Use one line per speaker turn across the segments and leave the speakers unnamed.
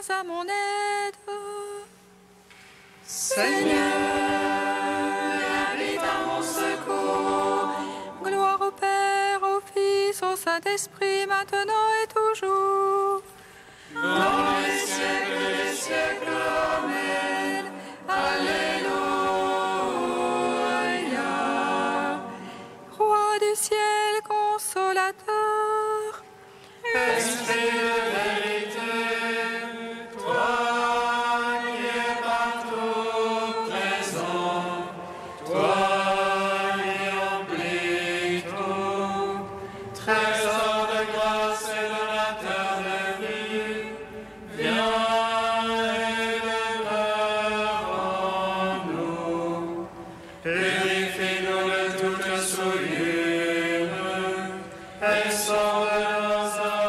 à mon aide.
Seigneur, viens vite à mon secours.
Gloire au Père, au Fils, au Saint-Esprit, maintenant et toujours.
Dans les siècles des siècles, Amen. Alléluia.
Roi du ciel, consolateur,
Esprit de vérité, toi qui es partout présent, toi qui emplis tout, trésor de grâce et donateur de vie, viens et demeure en nous. Purifie-nous de toute souillure et sauve nos âmes.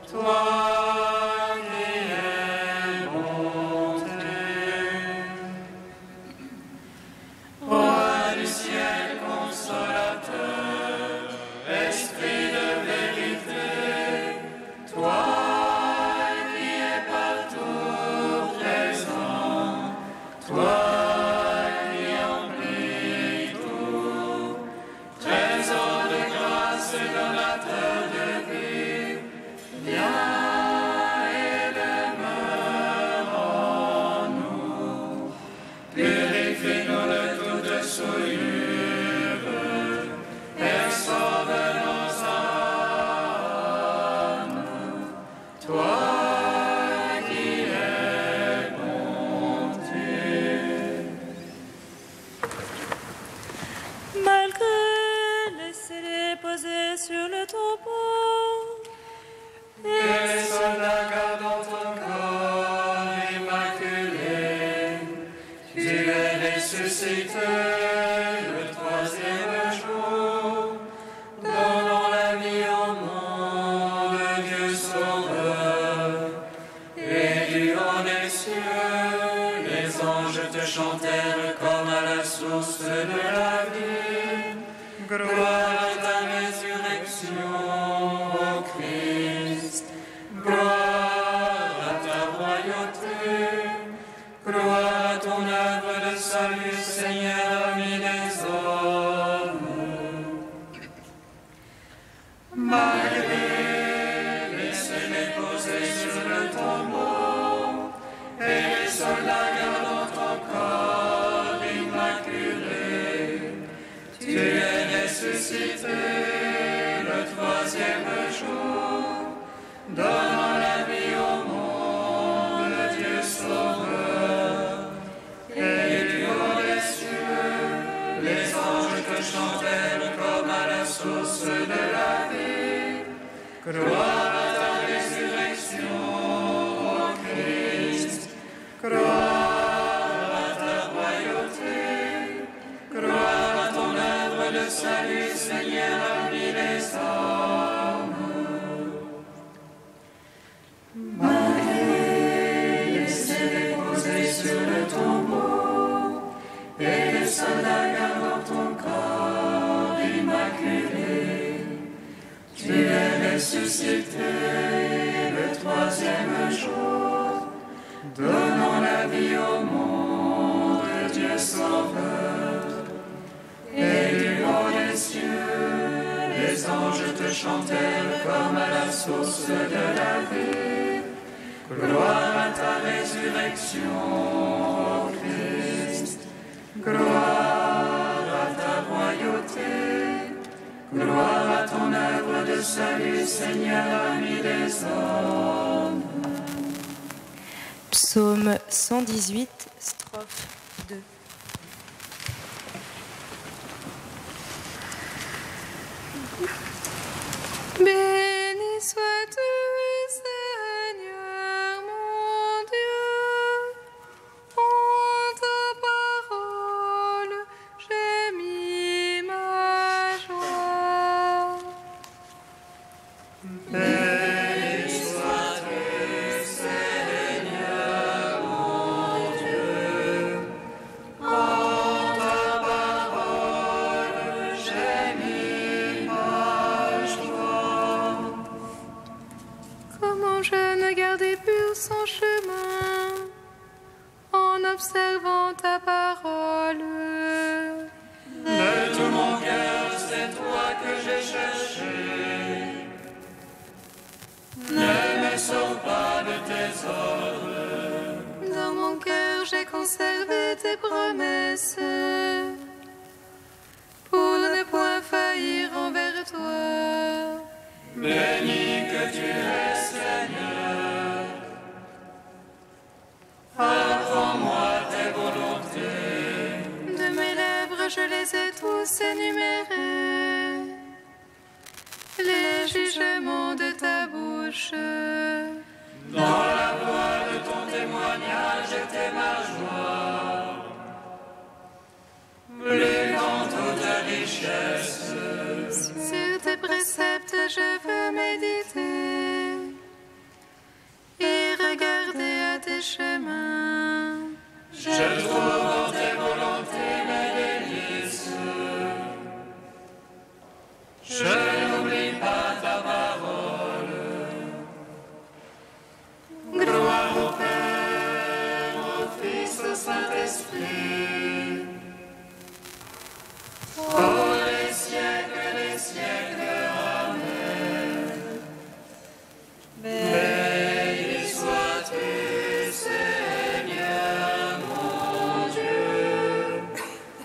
Toi qui es bonté. Roi du ciel consolateur, Esprit de vérité, toi qui es partout présent, toi qui emplis tout, trésor de grâce et donateur de vie, viens et demeure en nous. Purifie-nous de toute souillure et sauve nos âmes. Toi qui es bonté.
Malgré les scellés posés sur le tombeau,
Et les soldats gardant ton corps immaculé, tu es ressuscité le troisième jour, donnant la vie au monde, Dieu sauveur. Et du haut des cieux, les anges te chantèrent comme à la source de la vie. Gloire à ta résurrection, ô Christ. Gloire à ta royauté. Gloire à ton œuvre de salut, Seigneur, ami des hommes. Malgré les scellés posés sur le tombeau et les soldats gardant ton corps immaculé, tu es ressuscité le troisième jour, donnant la vie au monde, Dieu sauveur. Et du haut des cieux, les anges te chantèrent comme à la source de la vie. Gloire à ta résurrection, ô Christ. Gloire à ta royauté. Gloire à ton œuvre de salut, Seigneur, ami des hommes. Malgré les scellés posés sur le tombeau et les soldats gardant ton corps immaculé, tu es ressuscité le troisième jour, donnant la vie au monde, Dieu sauveur. Et du haut des cieux, les anges te chantèrent comme à la source de la vie. Gloire à ta résurrection, ô Christ. Gloire à ta royauté. Gloire à ton œuvre de salut, Seigneur, ami des hommes.
Psaume 118, strophe 2.
béni sois-tu, Seigneur mon Dieu. En ta parole, j'ai mis ma joie.
Béni sois-tu, Seigneur mon Dieu. En ta parole, j'ai mis ma joie.
ta parole.
De tout mon cœur, c'est toi que j'ai cherché. Ne me sors pas de tes ordres.
Dans mon cœur, j'ai conservé tes promesses pour ne point faillir envers toi.
Béni que tu es, Seigneur. Apprends-moi tes volontés.
De mes lèvres, je les ai tous énumérés, les jugements de ta bouche.
Dans la voix de ton témoignage était ma joie, plus qu'en toute richesse.
Sur tes préceptes, je veux méditer et regarder à tes chemins.
Je trouve en tes volontés mes délices. Je n'oublie pas ta parole. Gloire au Père, au Fils, au Saint-Esprit. Pour les siècles des siècles. Amen. Béni sois-tu, Seigneur mon Dieu.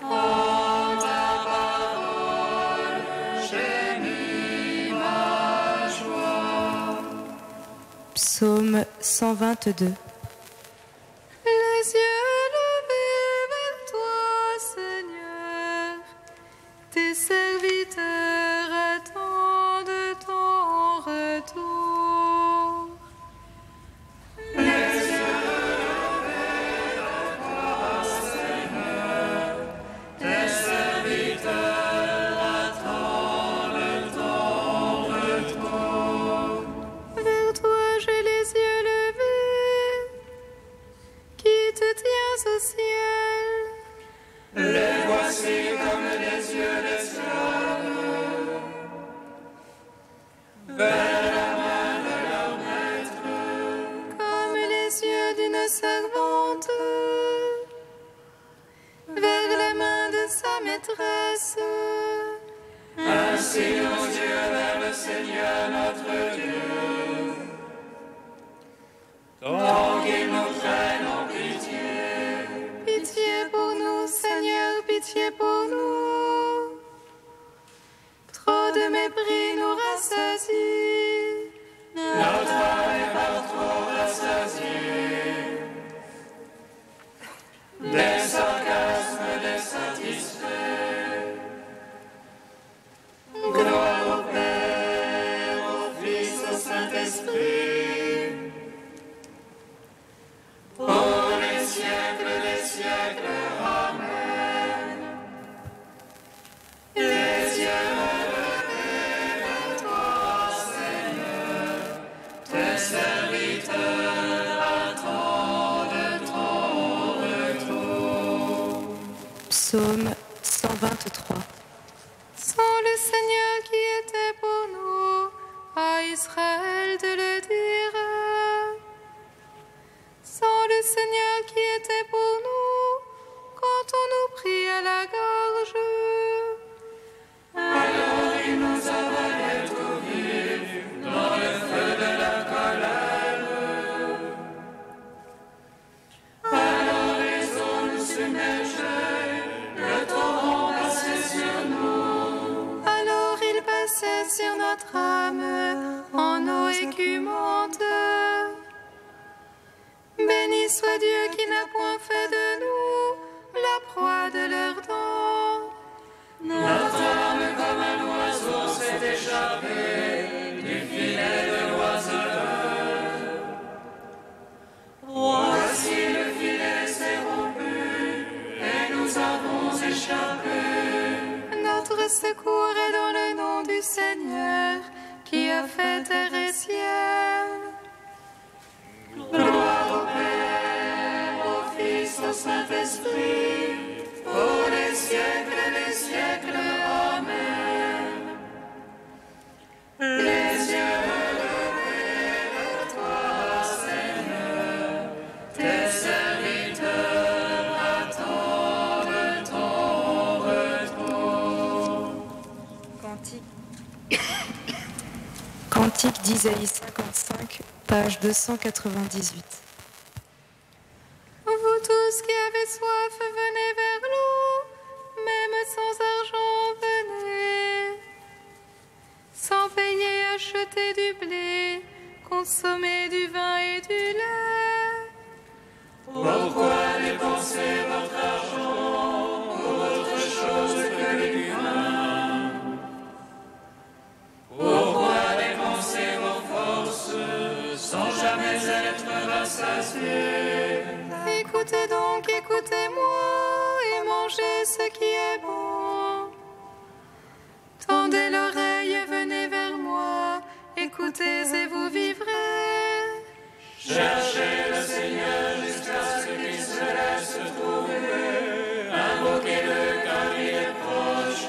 En ta parole, j'ai mis ma joie.
Psaume 122.
Les yeux levés vers toi, Seigneur, tes serviteurs attendent ton retour.
Les yeux levés vers toi, Seigneur, tes serviteurs attendent ton retour.
Vers toi j'ai les yeux levés, qui te tiens au ciel.
Les voici comme les yeux d'esclaves, vers la main de leur maître.
Comme les yeux d'une servante vers la main de sa maîtresse.
Ainsi nos yeux vers le Seigneur notre Dieu, tant qu'il nous traîne en pitié.
Pitié pour nous, Seigneur, pitié pour nous. Trop de mépris nous rassasie.
Notre âme est par trop rassasiée. Des sarcasmes désatisfaits. Gloire au Père, au Fils, au Saint-Esprit. Pour les siècles des siècles. Amen. Les yeux levés vers toi, Seigneur, tes serviteurs attendent ton retour.
Psaume 123.
Sans le Seigneur qui était pour nous, à Israël de le dire. Sans le Seigneur qui était pour nous, quand on nous prit à la gorge.
Alors il nous avalait tout vif dans le feu de la colère. Alors les eaux nous submergeaient, le torrent passait sur nous.
Alors il passait sur notre âme en eau écumante. Béni soit Dieu qui n'a point fait de nous la proie de leurs dents.
Notre âme comme un oiseau s'est échappée du filet de l'oiseleur. Voici le filet s'est rompu et nous avons échappé.
Notre secours est dans le nom du Seigneur qui a fait terre et ciel.
Gloire au Père, au Fils, au Saint-Esprit, pour les siècles des siècles. Amen. Les yeux levés vers toi, Seigneur, tes serviteurs attendent.
Cantique d'Isaïe 55, page 298.
Vous tous qui avez soif, venez vers l'eau, même sans argent, venez. Sans payer, achetez du blé, consommez du vin et du lait.
Pourquoi dépenser votre argent pour autre chose que les humains? Pourquoi dépenser vos forces sans jamais être rassasiés?
Écoutez donc, écoutez-moi, et mangez ce qui est bon. Tendez l'oreille et venez vers moi, écoutez et vous vivrez.
Cherchez le Seigneur jusqu'à ce qu'il se laisse trouver, invoquez-le car il est proche.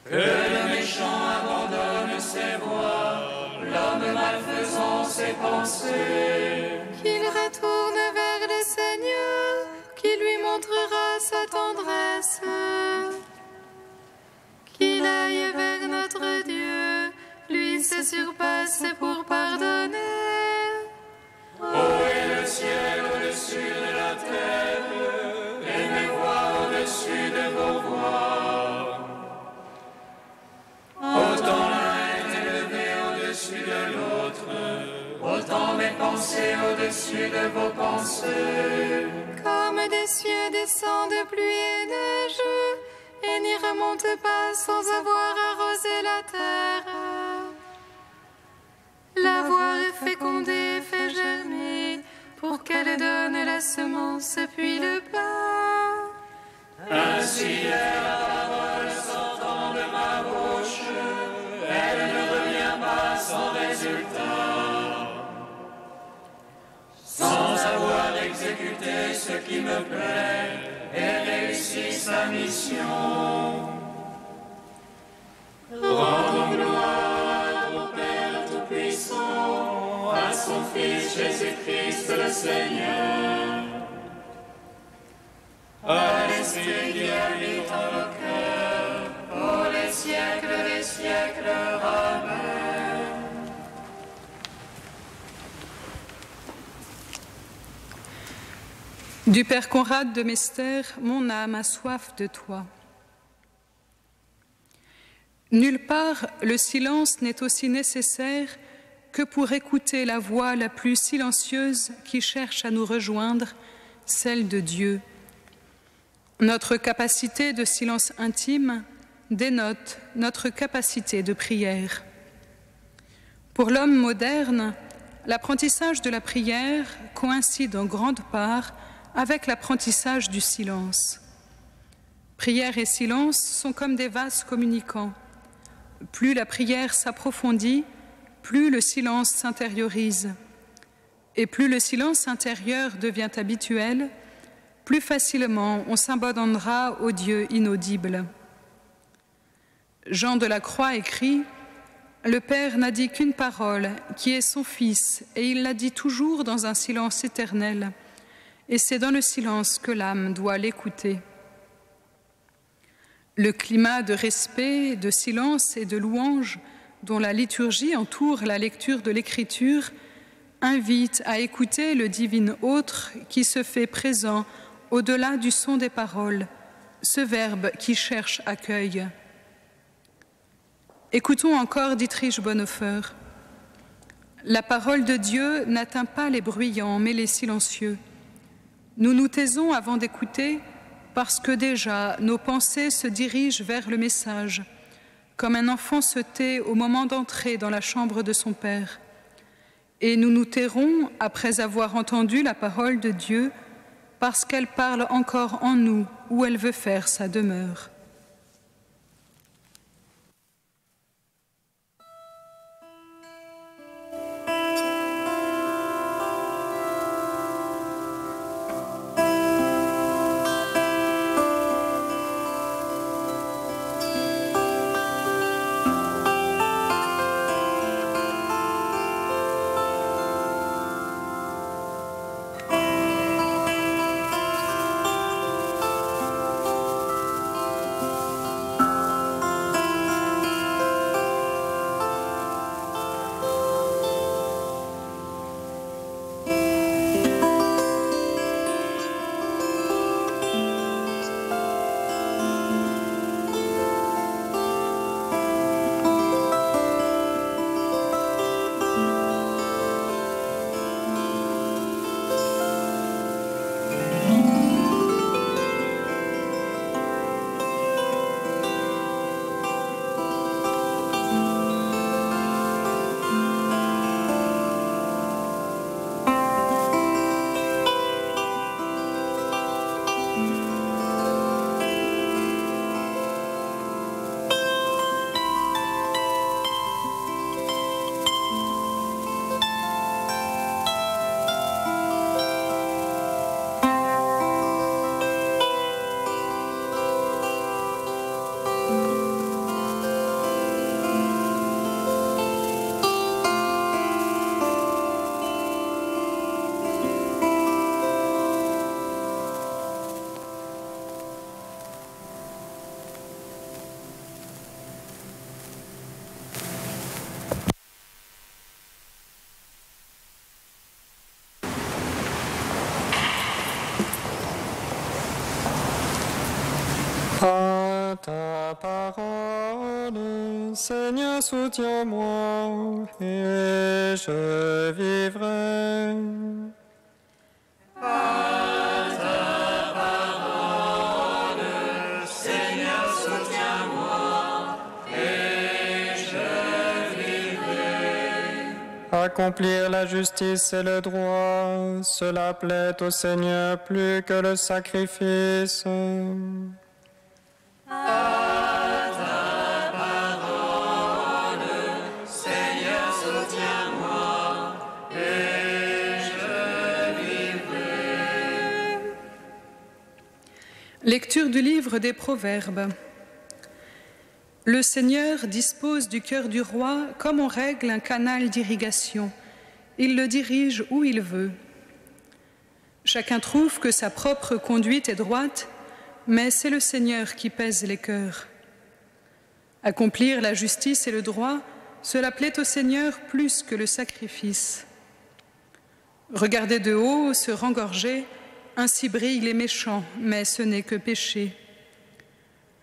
Que le méchant abandonne ses voies, l'homme malfaisant ses pensées.
Qu'il retourne vers le Seigneur, qui lui montrera sa tendresse. Qu'il aille vers notre Dieu, lui se surpasse pour pardonner.
Ô est le ciel au-dessus de la terre, et mes voix au-dessus de vos voix. Autant l'un est élevé au-dessus de l'autre, autant mes pensées au-dessus de vos pensées.
Comme des cieux descendent pluie et neige, et n'y remontent pas sans avoir arrosé la terre. L'avoir fécondée fait germer, pour qu'elle donne la semence puis le pain.
Ainsi est la parole sortant de ma bouche, elle ne revient pas sans résultat, sans avoir exécuté ce qui me plaît et réussi sa mission. Rendons gloire au Père Tout-Puissant, à son Fils Jésus-Christ le Seigneur, à l'Esprit qui habite en nos cœurs, pour les siècles des siècles. Amen.
Du Père Conrad de Mester, mon âme a soif de toi. Nulle part le silence n'est aussi nécessaire que pour écouter la voix la plus silencieuse qui cherche à nous rejoindre, celle de Dieu. Notre capacité de silence intime dénote notre capacité de prière. Pour l'homme moderne, l'apprentissage de la prière coïncide en grande part avec l'apprentissage du silence. Prière et silence sont comme des vases communicants. Plus la prière s'approfondit, plus le silence s'intériorise. Et plus le silence intérieur devient habituel, plus facilement on s'abandonnera au Dieu inaudible. Jean de la Croix écrit « Le Père n'a dit qu'une parole, qui est son Fils, et il l'a dit toujours dans un silence éternel. Et c'est dans le silence que l'âme doit l'écouter. » Le climat de respect, de silence et de louange dont la liturgie entoure la lecture de l'Écriture invite à écouter le divin autre qui se fait présent au-delà du son des paroles, ce verbe qui cherche accueil. Écoutons encore Dietrich Bonhoeffer. La parole de Dieu n'atteint pas les bruyants, mais les silencieux. Nous nous taisons avant d'écouter parce que déjà nos pensées se dirigent vers le message, comme un enfant se tait au moment d'entrer dans la chambre de son père. Et nous nous tairons après avoir entendu la parole de Dieu parce qu'elle parle encore en nous où elle veut faire sa demeure.
ta parole. Seigneur, soutiens-moi et je vivrai.
Par ta parole, Seigneur, soutiens-moi et je vivrai.
Accomplir la justice et le droit, cela plaît au Seigneur plus que le sacrifice.
Par ta parole, Seigneur, soutiens-moi et je vivrai.
Lecture du livre des Proverbes. Le Seigneur dispose du cœur du roi comme on règle un canal d'irrigation. Il le dirige où il veut. Chacun trouve que sa propre conduite est droite, mais c'est le Seigneur qui pèse les cœurs. Accomplir la justice et le droit, cela plaît au Seigneur plus que le sacrifice. Regarder de haut, se rengorger, ainsi brillent les méchants, mais ce n'est que péché.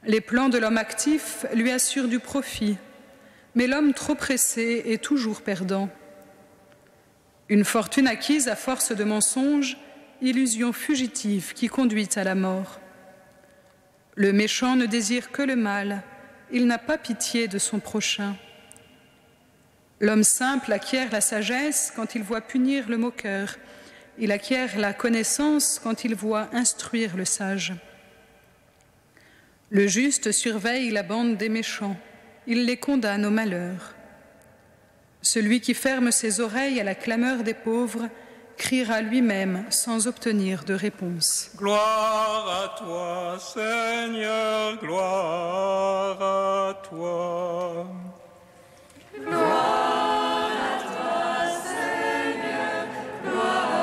Les plans de l'homme actif lui assurent du profit, mais l'homme trop pressé est toujours perdant. Une fortune acquise à force de mensonges, illusion fugitive qui conduit à la mort. Le méchant ne désire que le mal, il n'a pas pitié de son prochain. L'homme simple acquiert la sagesse quand il voit punir le moqueur, il acquiert la connaissance quand il voit instruire le sage. Le juste surveille la bande des méchants, il les condamne au malheur. Celui qui ferme ses oreilles à la clameur des pauvres criera lui-même sans obtenir de réponse.
Gloire à toi, Seigneur, gloire à toi.
Gloire à toi, Seigneur, gloire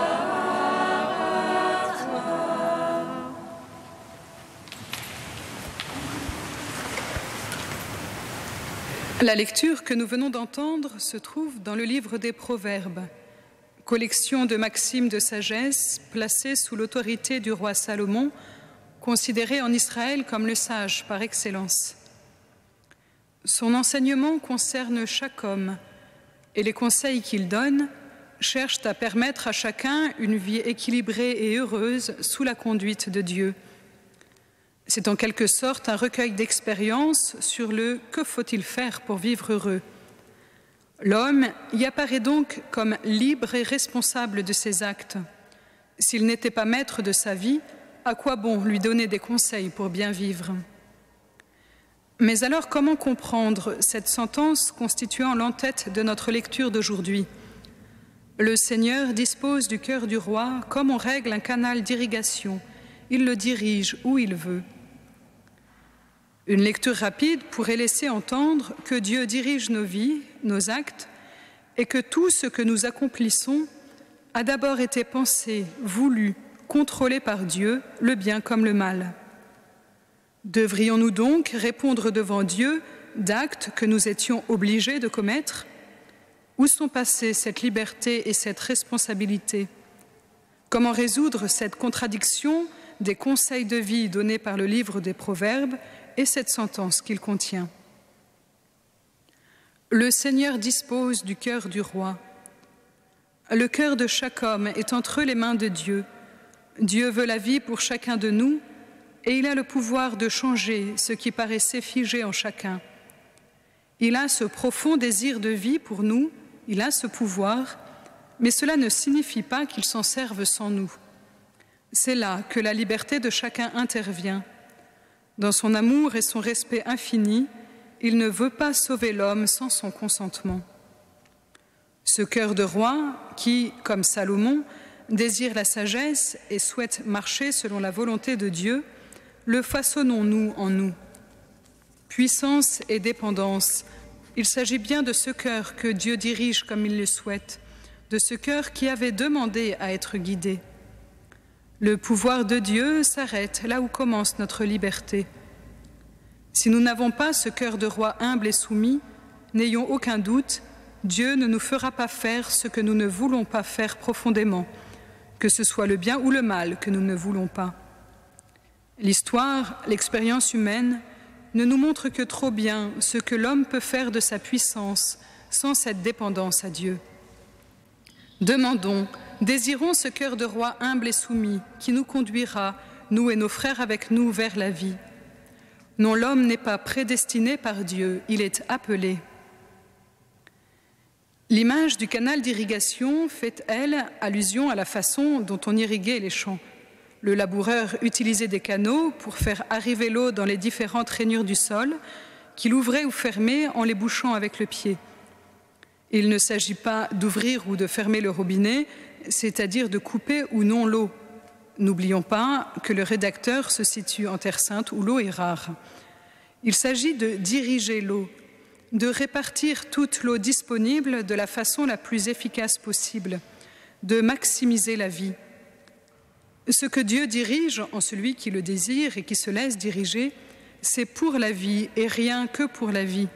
à toi.
La lecture que nous venons d'entendre se trouve dans le livre des Proverbes, collection de maximes de sagesse placée sous l'autorité du roi Salomon, considéré en Israël comme le sage par excellence. Son enseignement concerne chaque homme et les conseils qu'il donne cherchent à permettre à chacun une vie équilibrée et heureuse sous la conduite de Dieu. C'est en quelque sorte un recueil d'expériences sur le « que faut-il faire pour vivre heureux ». L'homme y apparaît donc comme libre et responsable de ses actes. S'il n'était pas maître de sa vie, à quoi bon lui donner des conseils pour bien vivre ? Mais alors, comment comprendre cette sentence constituant l'entête de notre lecture d'aujourd'hui ? Le Seigneur dispose du cœur du roi comme on règle un canal d'irrigation. Il le dirige où il veut. Une lecture rapide pourrait laisser entendre que Dieu dirige nos vies, nos actes, et que tout ce que nous accomplissons a d'abord été pensé, voulu, contrôlé par Dieu, le bien comme le mal. Devrions-nous donc répondre devant Dieu d'actes que nous étions obligés de commettre ? Où sont passées cette liberté et cette responsabilité ? Comment résoudre cette contradiction des conseils de vie donnés par le livre des Proverbes et cette sentence qu'il contient ? Le Seigneur dispose du cœur du roi. Le cœur de chaque homme est entre les mains de Dieu. Dieu veut la vie pour chacun de nous et il a le pouvoir de changer ce qui paraissait figé en chacun. Il a ce profond désir de vie pour nous, il a ce pouvoir, mais cela ne signifie pas qu'il s'en serve sans nous. C'est là que la liberté de chacun intervient. Dans son amour et son respect infini, il ne veut pas sauver l'homme sans son consentement. Ce cœur de roi qui, comme Salomon, désire la sagesse et souhaite marcher selon la volonté de Dieu, le façonnons-nous en nous. Puissance et dépendance, il s'agit bien de ce cœur que Dieu dirige comme il le souhaite, de ce cœur qui avait demandé à être guidé. Le pouvoir de Dieu s'arrête là où commence notre liberté. Si nous n'avons pas ce cœur de roi humble et soumis, n'ayons aucun doute, Dieu ne nous fera pas faire ce que nous ne voulons pas faire profondément, que ce soit le bien ou le mal que nous ne voulons pas. L'histoire, l'expérience humaine ne nous montre que trop bien ce que l'homme peut faire de sa puissance sans cette dépendance à Dieu. Demandons, désirons ce cœur de roi humble et soumis qui nous conduira, nous et nos frères avec nous, vers la vie. Non, l'homme n'est pas prédestiné par Dieu, il est appelé. L'image du canal d'irrigation fait, elle, allusion à la façon dont on irriguait les champs. Le laboureur utilisait des canaux pour faire arriver l'eau dans les différentes rainures du sol, qu'il ouvrait ou fermait en les bouchant avec le pied. Il ne s'agit pas d'ouvrir ou de fermer le robinet, c'est-à-dire de couper ou non l'eau. N'oublions pas que le rédacteur se situe en Terre Sainte où l'eau est rare. Il s'agit de diriger l'eau, de répartir toute l'eau disponible de la façon la plus efficace possible, de maximiser la vie. Ce que Dieu dirige en celui qui le désire et qui se laisse diriger, c'est pour la vie et rien que pour la vie.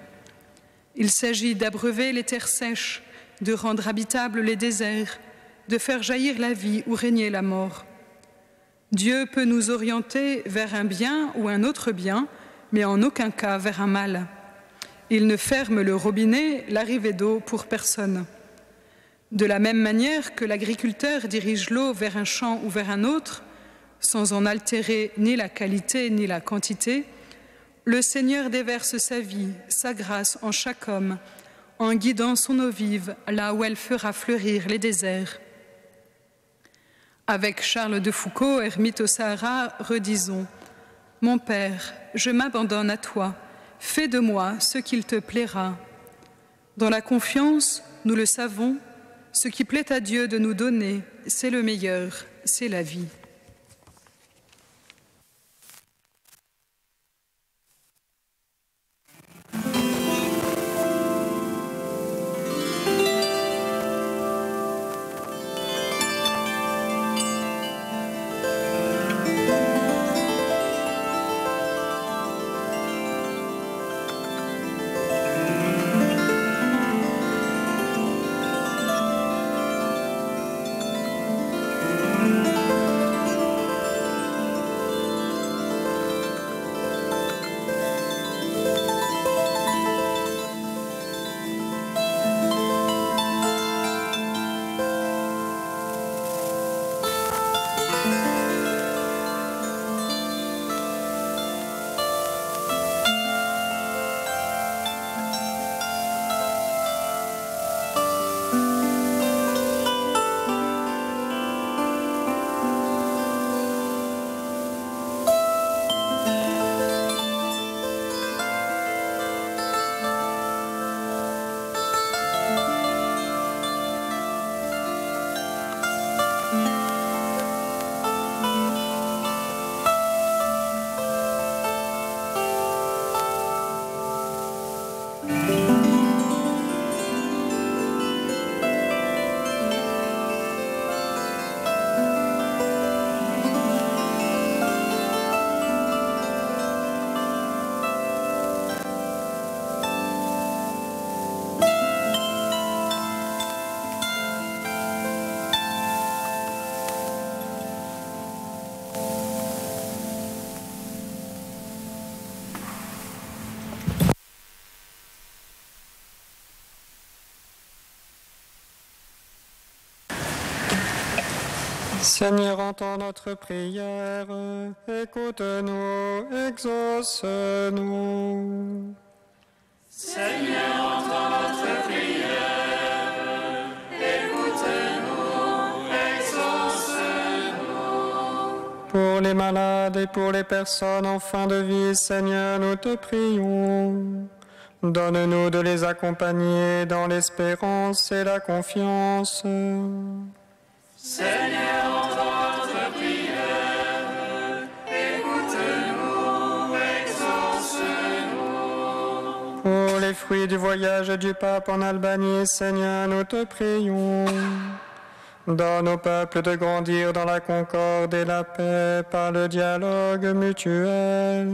Il s'agit d'abreuver les terres sèches, de rendre habitables les déserts, de faire jaillir la vie ou régner la mort. Dieu peut nous orienter vers un bien ou un autre bien, mais en aucun cas vers un mal. Il ne ferme le robinet, l'arrivée d'eau pour personne. De la même manière que l'agriculteur dirige l'eau vers un champ ou vers un autre, sans en altérer ni la qualité ni la quantité, le Seigneur déverse sa vie, sa grâce en chaque homme, en guidant son eau vive là où elle fera fleurir les déserts. Avec Charles de Foucault, ermite au Sahara, redisons « Mon Père, je m'abandonne à toi, fais de moi ce qu'il te plaira. » Dans la confiance, nous le savons, ce qui plaît à Dieu de nous donner, c'est le meilleur, c'est la vie.
Seigneur, entends notre prière, écoute-nous, exauce-nous.
Seigneur, entends notre prière, écoute-nous, exauce-nous.
Pour les malades et pour les personnes en fin de vie, Seigneur, nous te prions. Donne-nous de les accompagner dans l'espérance et la confiance.
Seigneur, entends notre prière, écoute-nous, exauce-nous.
Pour les fruits du voyage du pape en Albanie, Seigneur, nous te prions. Donne au peuple de grandir dans la concorde et la paix par le dialogue mutuel.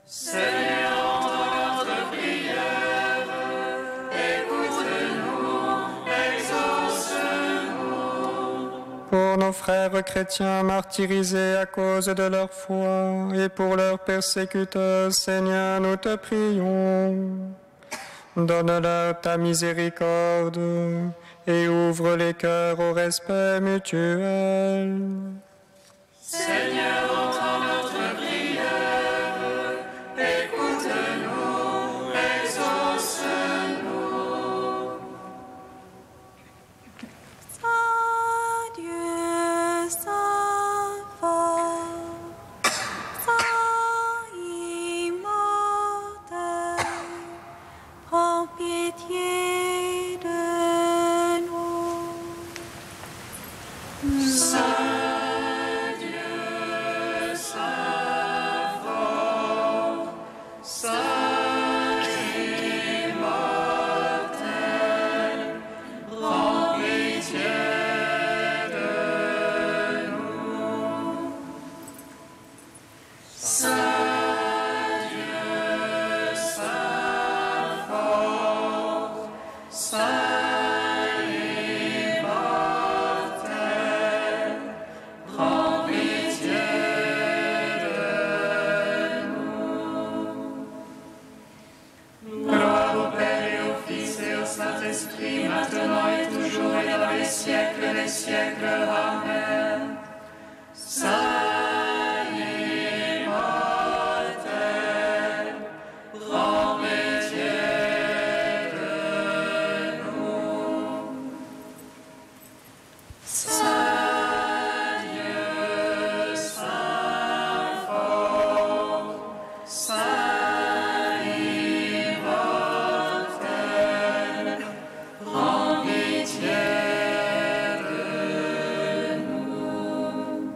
Seigneur, entends notre prière, écoute-nous, exauce-nous.
Pour nos frères frères chrétiens martyrisés à cause de leur foi et pour leurs persécuteurs, Seigneur, nous te prions. Donne-leur ta miséricorde et ouvre les cœurs au respect mutuel.
Seigneur, entends notre prière, écoute-nous, exauce-nous.
Saint Dieu, Saint fort, Saint immortel, prends pitié de nous.
Saint Dieu, Saint fort, Saint immortel, prends pitié de nous. Saint Dieu, Saint fort, Saint immortel, prends pitié de nous. Gloire au Père et au Fils et au Saint-Esprit, maintenant et toujours et dans les siècles des siècles. Amen. Saint immortel, prends pitié de nous. Saint Dieu, Saint fort, Saint immortel, prends pitié de nous.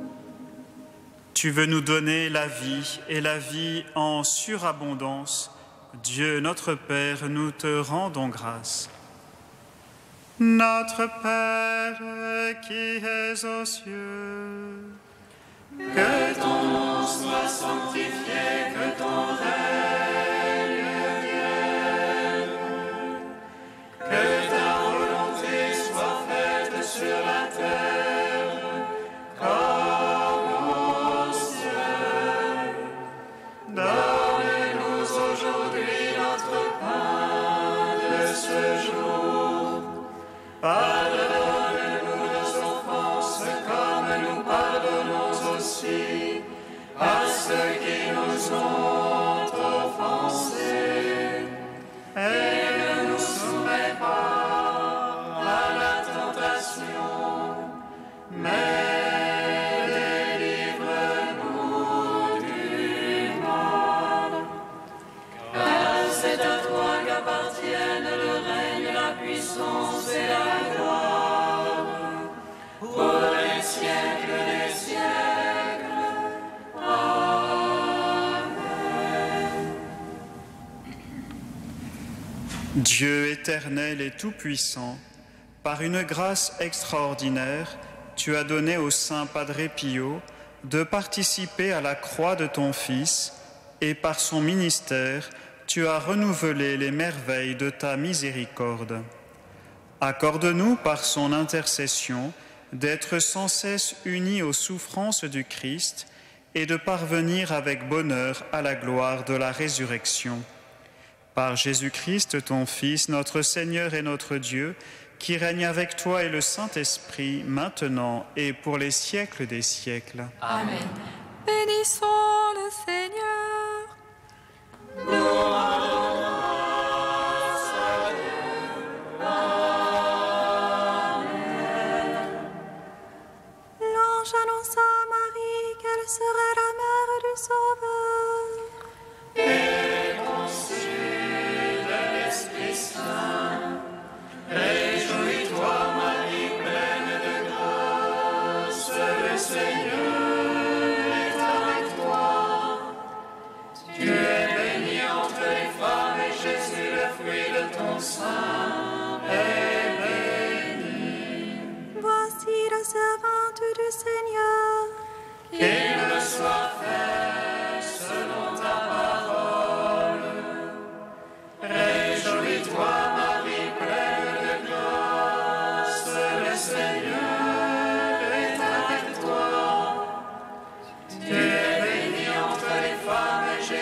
Tu veux nous donner la vie et la vie en surabondance. Dieu notre Père, nous te rendons grâce. Notre Père qui es aux cieux,
Que ton nom soit sanctifié, que ton règne vienne, que ta volonté soit faite sur la terre comme au ciel. Donne-nous aujourd'hui notre pain de ce jour. Pardonne-nous nos offenses comme nous pardonnons aussi à ceux qui nous ont offensés. Et ne nous soumets pas à la tentation, mais délivre-nous du mal. Car c'est à toi qu'appartiennent le règne, la puissance et la gloire, pour les siècles des siècles. Amen.
Dieu éternel et tout-puissant, par une grâce extraordinaire, tu as donné au Saint Padre Pio de participer à la croix de ton Fils, et par son ministère, tu as renouvelé les merveilles de ta miséricorde. Accorde-nous par son intercession d'être sans cesse unis aux souffrances du Christ et de parvenir avec bonheur à la gloire de la résurrection. Par Jésus-Christ, ton Fils, notre Seigneur et notre Dieu, qui règne avec toi et le Saint-Esprit, maintenant et pour les siècles des siècles.
Amen.
Bénissons le Seigneur. L'ange annonça à Marie qu'elle serait la mère du Sauveur.
Et conçue de l'Esprit Saint, réjouis-toi, Marie, pleine de grâce, le Seigneur est avec toi.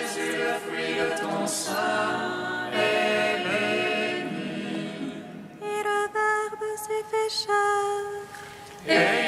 Jésus, le fruit de ton sein, est béni.
Et le Verbe s'est fait chair.
Et